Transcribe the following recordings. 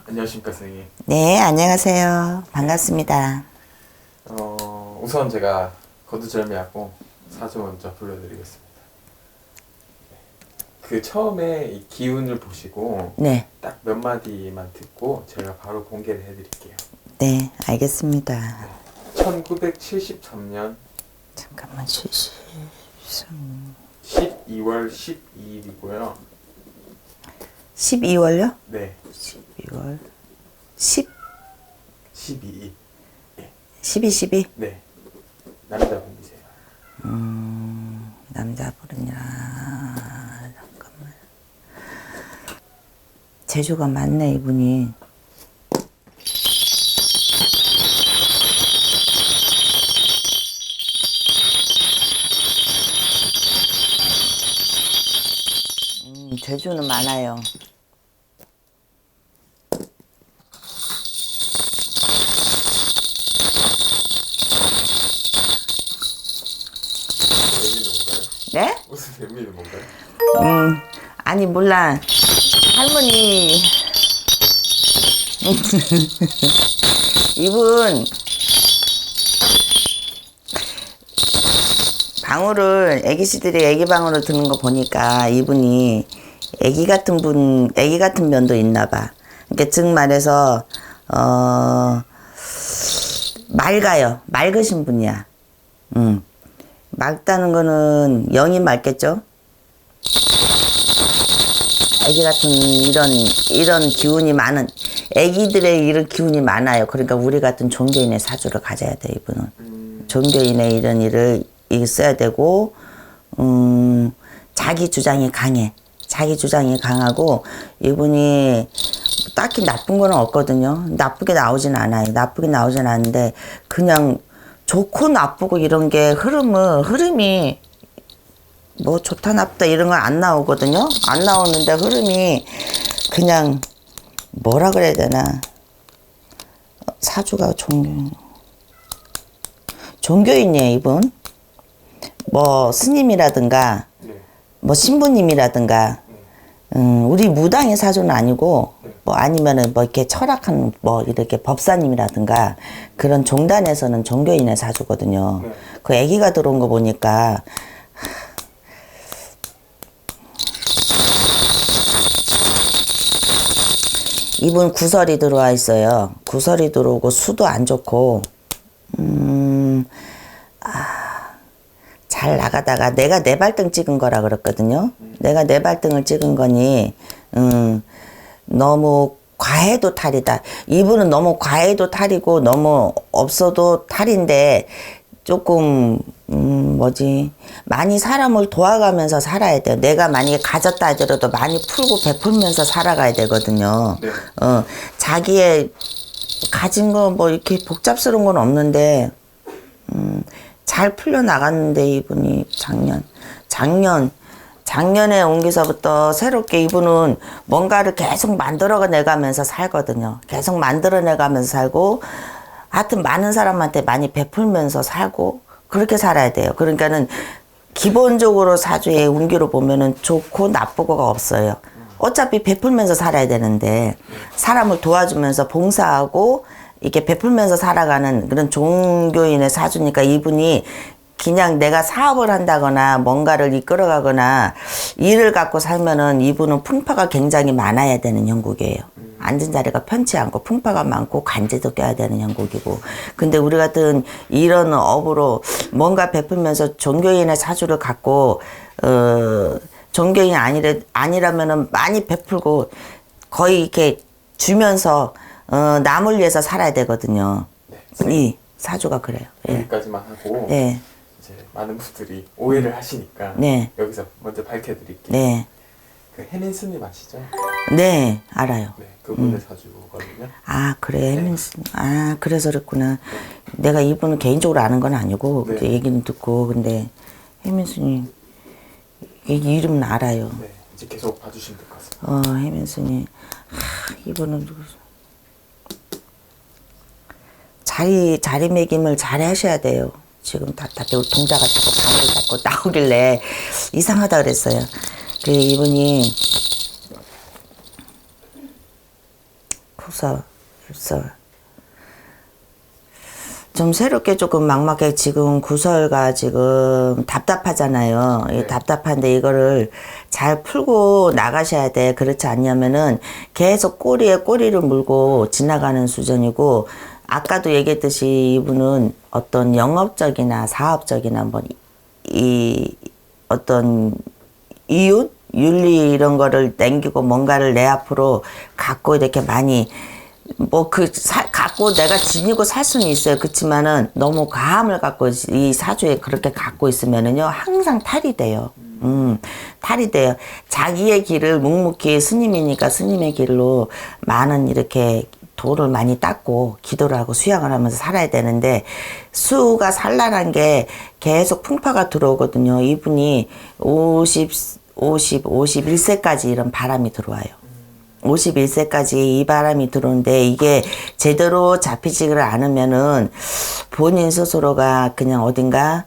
안녕하십니까, 선생님. 네, 안녕하세요. 반갑습니다. 우선 제가 거두절미하고 사주 먼저 불러드리겠습니다. 그 처음에 이 기운을 보시고 네, 딱 몇 마디만 듣고 제가 바로 공개를 해드릴게요. 네, 알겠습니다. 1973년 잠깐만, 12월 12일이고요. 12월요? 네, 12월 10, 12일. 12. 네, 남자분이세요. 남자분이라, 잠깐만. 재주가 많네, 이분이. 재주는 많아요. 의미는 뭔가요? 네? 무슨 의미는 뭔가요? 아니, 몰라. 할머니. 이분, 방울을, 애기씨들이 애기방울을 드는 거 보니까 이분이 애기 같은 면도 있나 봐. 그러니까 즉 말해서, 맑아요. 맑으신 분이야. 맑다는 거는 영이 맑겠죠? 애기 같은 이런 기운이 많은, 애기들의 이런 기운이 많아요. 그러니까 우리 같은 종교인의 사주를 가져야 돼, 이분은. 종교인의 이런 일을 있어야 되고, 자기 주장이 강해. 자기 주장이 강하고, 이분이 딱히 나쁜 건 없거든요. 나쁘게 나오진 않아요. 나쁘게 나오진 않는데, 그냥 좋고 나쁘고 이런 게 흐름이 뭐 좋다 나쁘다 이런 건 안 나오거든요. 안 나오는데 흐름이 그냥 뭐라 그래야 되나. 사주가 종교인이에요, 이분. 뭐 스님이라든가 네. 뭐 신부님이라든가 우리 무당의 사주는 아니고 뭐 아니면은 뭐 이렇게 철학한 뭐 이렇게 법사님이라든가 그런 종단에서는 종교인의 사주거든요. 네. 그 아기가 들어온 거 보니까 이분 구설이 들어와 있어요. 구설이 들어오고 수도 안 좋고 잘 나가다가 내가 네 발등 찍은 거라 그랬거든요. 내가 네 발등을 찍은 거니 너무 과해도 탈이다. 이분은 너무 과해도 탈이고 너무 없어도 탈인데 조금 많이 사람을 도와가면서 살아야 돼요. 내가 만약에 가졌다 하더라도 많이 풀고 베풀면서 살아가야 되거든요. 네. 자기의 가진 거 뭐 이렇게 복잡스러운 건 없는데 잘 풀려 나갔는데 이분이 작년에 옮기서부터 새롭게 이분은 뭔가를 계속 만들어내가면서 살거든요. 계속 만들어내가면서 살고 하여튼 많은 사람한테 많이 베풀면서 살고 그렇게 살아야 돼요. 그러니까는 기본적으로 사주의 운기로 보면은 좋고 나쁘고가 없어요. 어차피 베풀면서 살아야 되는데 사람을 도와주면서 봉사하고 이렇게 베풀면서 살아가는 그런 종교인의 사주니까 이분이 그냥 내가 사업을 한다거나 뭔가를 이끌어가거나 일을 갖고 살면은 이분은 풍파가 굉장히 많아야 되는 형국이에요. 앉은 자리가 편치 않고 풍파가 많고 간제도 껴야 되는 형국이고. 근데 우리 같은 이런 업으로 뭔가 베풀면서 종교인의 사주를 갖고 종교인이 아니라면은 많이 베풀고 거의 이렇게 주면서 남을 위해서 살아야 되거든요. 네. 이 사주가 그래요. 예. 여기까지만 하고 네. 이제 많은 분들이 오해를 하시니까 네. 여기서 먼저 밝혀드릴게요. 네. 그 혜민 스님 아시죠? 네, 알아요. 네, 그분의 사주거든요. 아, 그래, 혜민스. 아, 그래서 그랬구나. 내가 이분을 개인적으로 아는 건 아니고, 네. 이제 얘기는 듣고, 근데 혜민스님, 이름은 알아요. 네, 이제 계속 봐주시면 될 것 같습니다. 혜민스님. 이분은 누구지? 자리매김을 잘 하셔야 돼요. 지금 다 동자가 자꾸 방을 자꾸 나오길래 이상하다 그랬어요. 그 이분이 그래서 좀 새롭게 조금 막막해. 지금 구설가 지금 답답하잖아요. 이 네. 답답한데 이거를 잘 풀고 나가셔야 돼. 그렇지 않냐면은 계속 꼬리에 꼬리를 물고 지나가는 수준이고, 아까도 얘기했듯이 이분은 어떤 영업적이나 사업적이나 뭐 이 어떤 이윤? 윤리 이런 거를 남기고 뭔가를 내 앞으로 갖고 이렇게 많이 뭐 갖고 내가 지니고 살 수는 있어요. 그렇지만은 너무 과함을 갖고 이 사주에 그렇게 갖고 있으면은요 항상 탈이 돼요. 탈이 돼요. 자기의 길을 묵묵히 스님이니까 스님의 길로 많은 이렇게 도를 많이 닦고 기도를 하고 수양을 하면서 살아야 되는데, 수가 산란한 게 계속 풍파가 들어오거든요. 이분이 51세까지 이런 바람이 들어와요. 51세까지 이 바람이 들어오는데, 이게 제대로 잡히지를 않으면은 본인 스스로가 그냥 어딘가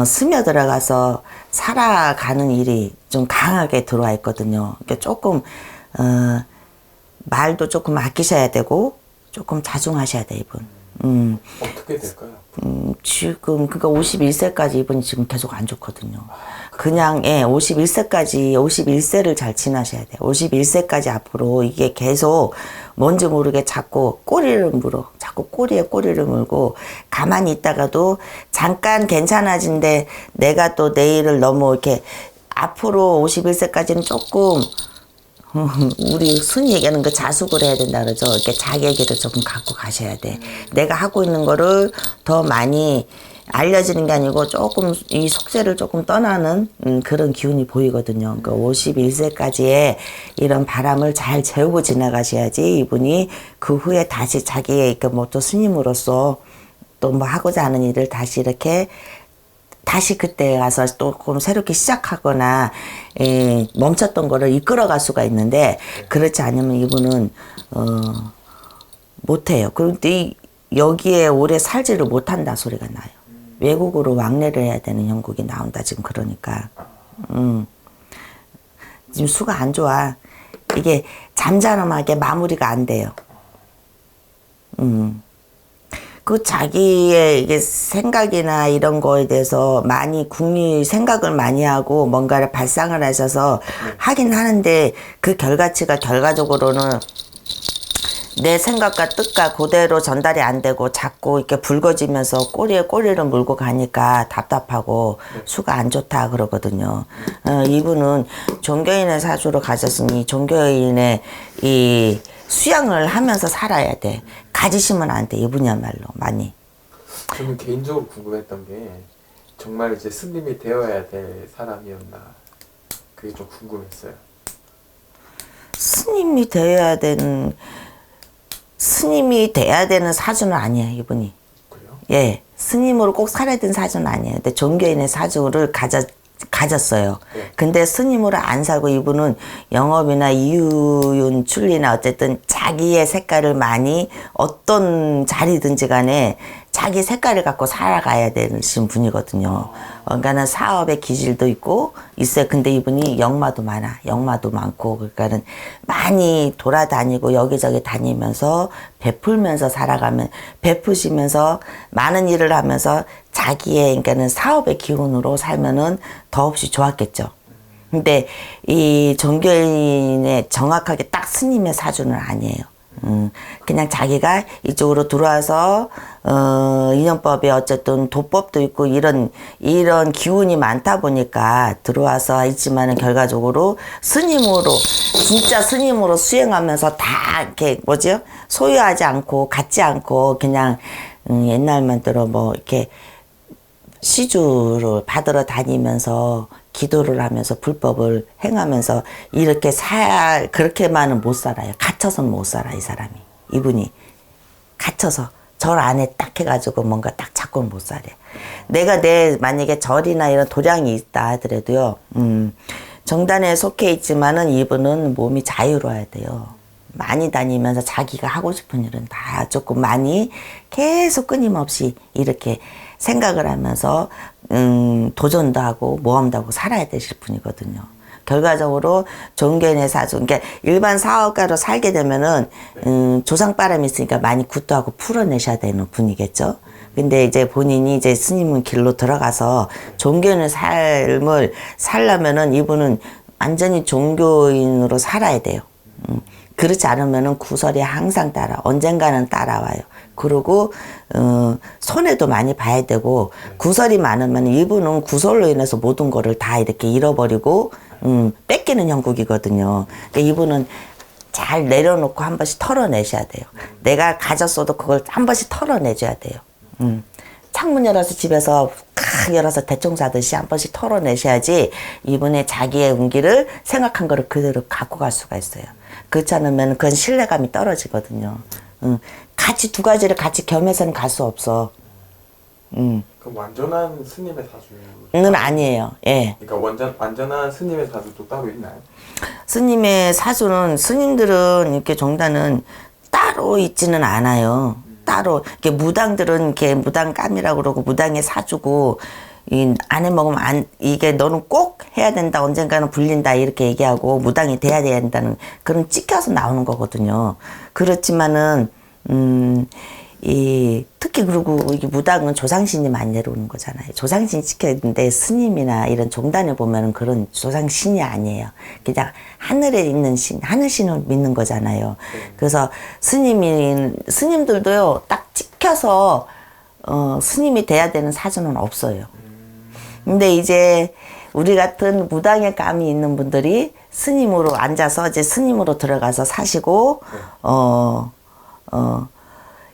스며들어가서 살아가는 일이 좀 강하게 들어와 있거든요. 그러니까 조금 말도 조금 아끼셔야 되고 조금 자중하셔야 돼, 이분. 어떻게 될까요? 지금 그러니까 51세까지 이분이 지금 계속 안 좋거든요. 그냥 51세를 잘 지나셔야 돼요. 51세까지 앞으로 이게 계속 뭔지 모르게 자꾸 꼬리를 물어. 자꾸 꼬리에 꼬리를 물고 가만히 있다가도 잠깐 괜찮아진데 내가 또 내일을 너무 이렇게 앞으로 51세까지는 조금 우리 흔히 얘기하는 그 자숙을 해야 된다 그러죠. 이렇게 자기 얘기를 조금 갖고 가셔야 돼. 내가 하고 있는 거를 더 많이 알려지는 게 아니고 조금 이 속세를 조금 떠나는 그런 기운이 보이거든요. 그러니까 51세까지의 이런 바람을 잘 재우고 지나가셔야지 이분이 그 후에 다시 자기의 뭐 또 스님으로서 또 뭐 하고자 하는 일을 다시 이렇게 다시 그때 가서 조금 새롭게 시작하거나 멈췄던 거를 이끌어갈 수가 있는데, 그렇지 않으면 이분은 못해요. 그런데 여기에 오래 살지를 못한다 소리가 나요. 외국으로 왕래를 해야 되는 형국이 나온다 지금. 그러니까 지금 수가 안 좋아. 이게 잠잠하게 마무리가 안 돼요. 그 자기의 이게 생각이나 이런 거에 대해서 많이 생각을 많이 하고 뭔가를 발상을 하셔서 하긴 하는데, 그 결과치가 결과적으로는 내 생각과 뜻과 그대로 전달이 안 되고 자꾸 이렇게 붉어지면서 꼬리에 꼬리를 물고 가니까 답답하고 수가 안 좋다 그러거든요. 이분은 종교인의 사주로 가졌으니 종교인의 이 수양을 하면서 살아야 돼. 가지시면 안 돼, 이분이야말로 많이. 저는 개인적으로 궁금했던 게 정말 이제 스님이 되어야 될 사람이었나, 그게 좀 궁금했어요. 스님이 돼야 되는 사주는 아니에요, 이분이. 그래요? 예, 스님으로 꼭 살아야 되는 사주는 아니에요. 근데 종교인의 사주를 가졌어요. 네. 근데 스님으로 안 살고 이분은 영업이나 이윤 출리나 어쨌든 자기의 색깔을 많이 어떤 자리든지 간에 자기 색깔을 갖고 살아가야 되신 분이거든요. 그러니까는 사업의 기질도 있어요. 근데 이분이 역마도 많고, 그러니까는 많이 돌아다니고 여기저기 다니면서 베풀면서 베푸시면서 많은 일을 하면서 자기의, 그러니까는 사업의 기운으로 살면은 더없이 좋았겠죠. 근데 이 종교인의 정확하게 딱 스님의 사주는 아니에요. 그냥 자기가 이쪽으로 들어와서 인연법에 어쨌든 도법도 있고 이런 기운이 많다 보니까 들어와서 있지만은 결과적으로 진짜 스님으로 수행하면서 다 이렇게 소유하지 않고 갖지 않고 그냥 옛날만 들어 뭐 이렇게 시주를 받으러 다니면서 기도를 하면서 불법을 행하면서 이렇게 그렇게만은 못 살아요. 갇혀서는 못 살아, 이 사람이. 이분이 갇혀서 절 안에 딱 해가지고 뭔가 딱 잡고는 못 살아요. 만약에 절이나 이런 도량이 있다 하더라도요, 정단에 속해 있지만은 이분은 몸이 자유로워야 돼요. 많이 다니면서 자기가 하고 싶은 일은 다 조금 많이 계속 끊임없이 이렇게 생각을 하면서 도전도 하고 모험도 하고 살아야 되실 분이거든요. 결과적으로 종교인의 사주, 그러니까 일반 사업가로 살게 되면은 조상바람이 있으니까 많이 굿도하고 풀어내셔야 되는 분이겠죠. 근데 이제 본인이 이제 스님은 길로 들어가서 종교인의 삶을 살려면은 이분은 완전히 종교인으로 살아야 돼요. 그렇지 않으면은 구설이 항상 언젠가는 따라와요. 그리고 손해도 많이 봐야 되고, 구설이 많으면 이분은 구설로 인해서 모든 거를 다 이렇게 잃어버리고 뺏기는 형국이거든요. 그러니까 이분은 잘 내려놓고 한 번씩 털어내셔야 돼요. 내가 가졌어도 그걸 한 번씩 털어내줘야 돼요. 창문 열어서 집에서 칵 열어서 대청사듯이 한 번씩 털어내셔야지 이분의 자기의 운기를 생각한 거를 그대로 갖고 갈 수가 있어요. 그렇지 않으면 그건 신뢰감이 떨어지거든요. 같이 두 가지를 같이 겸해서는 갈 수 없어. 그럼 완전한 스님의 사주는 는 아니에요. 예. 그러니까 완전한 스님의 사주도 따로 있나요? 스님의 사주는, 스님들은 이렇게 정단은 따로 있지는 않아요. 따로 이렇게 무당들은 이렇게 무당감이라고 그러고 무당의 사주고, 이 안에 먹으면 이게 너는 꼭 해야 된다, 언젠가는 불린다 이렇게 얘기하고 무당이 돼야 된다는 그런 찍혀서 나오는 거거든요. 그렇지만은 특히 그리고 이게 무당은 조상신이 많이 내려오는 거잖아요. 조상신 찍혀야 되는데 스님이나 이런 종단에 보면은 그런 조상신이 아니에요. 그냥 하늘에 있는 신, 하늘신을 믿는 거잖아요. 그래서 스님들도요, 딱 찍혀서 스님이 돼야 되는 사주는 없어요. 근데 이제 우리 같은 무당의 감이 있는 분들이 스님으로 앉아서 이제 스님으로 들어가서 사시고,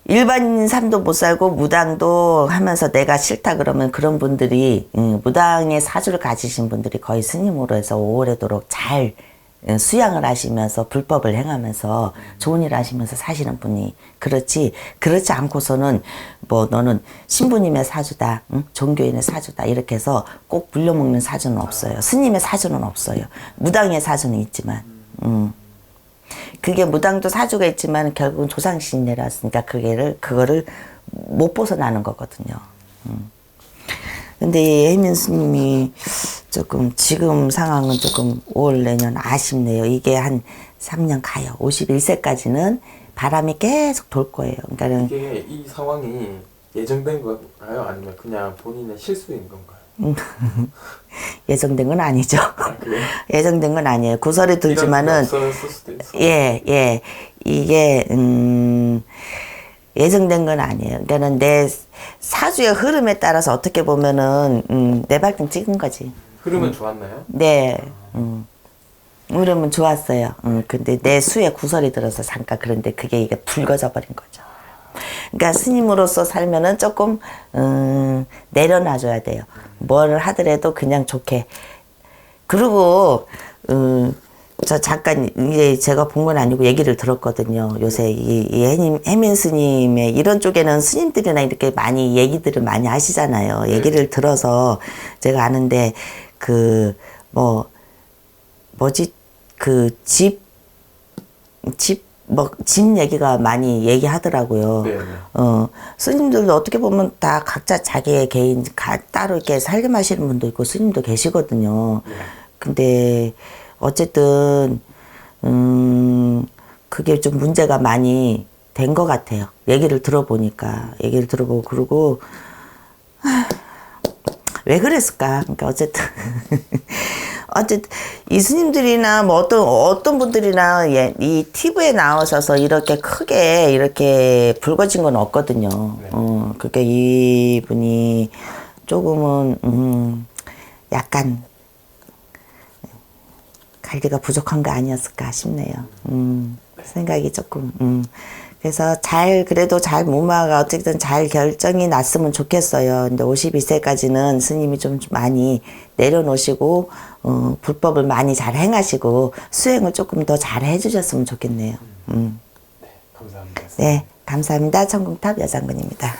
일반인 삶도 못 살고 무당도 하면서 내가 싫다 그러면 그런 분들이, 무당의 사주를 가지신 분들이 거의 스님으로 해서 오래도록 잘 수양을 하시면서 불법을 행하면서 좋은 일 하시면서 사시는 분이 그렇지 않고서는 뭐 너는 신부님의 사주다, 종교인의 사주다 이렇게 해서 꼭 물려먹는 사주는 없어요. 스님의 사주는 없어요. 무당의 사주는 있지만 그게 무당도 사주가 있지만 결국은 조상신이 내려왔으니까 그거를 못 벗어나는 거거든요. 근데 혜민 스님이 조금 지금 상황은 조금 올 내년 아쉽네요. 이게 한 3년 가요. 51세까지는 바람이 계속 돌 거예요. 그러니까는 이게 이 상황이 예정된 건가요? 아니면 그냥 본인의 실수인 건가요? 예정된 건 아니죠. 아, 그래요? 예정된 건 아니에요. 구설이 들지만은 없었을 수도 있어. 예. 이게 예정된 건 아니에요. 그러니까는 내 사주의 흐름에 따라서 어떻게 보면은 내 발등 찍은 거지. 흐름은 좋았나요? 네. 흐름은 좋았어요. 근데 내 수에 구설이 들어서 잠깐 그런데 그게 이게 붉어져 버린 거죠. 그러니까 스님으로서 살면은 조금 내려놔줘야 돼요. 뭘 하더라도 그냥 좋게. 그리고 저 잠깐 이제 제가 본 건 아니고 얘기를 들었거든요. 요새 이 혜민 스님의 이런 쪽에는 스님들이나 이렇게 많이 얘기들을 많이 하시잖아요. 얘기를 들어서 제가 아는데 집 얘기가 많이 얘기하더라고요. 네. 스님들도 어떻게 보면 다 각자 자기의 개인 따로 이렇게 살림하시는 분도 있고 스님도 계시거든요. 네. 근데 어쨌든 그게 좀 문제가 많이 된 것 같아요. 얘기를 들어보니까 그리고 왜 그랬을까? 그러니까 어쨌든 이 스님들이나 뭐 어떤 분들이나 이 TV에 나오셔서 이렇게 크게 이렇게 붉어진 건 없거든요. 네. 그러니까 이분이 조금은 약간 관리가 부족한 거 아니었을까 싶네요. 생각이 조금. 그래서 그래도 잘 무마가 어쨌든 잘 결정이 났으면 좋겠어요. 근데 52세까지는 스님이 좀 많이 내려놓으시고, 불법을 많이 잘 행하시고, 수행을 조금 더 잘 해주셨으면 좋겠네요. 네, 감사합니다. 네, 감사합니다. 천궁탑 여장군입니다.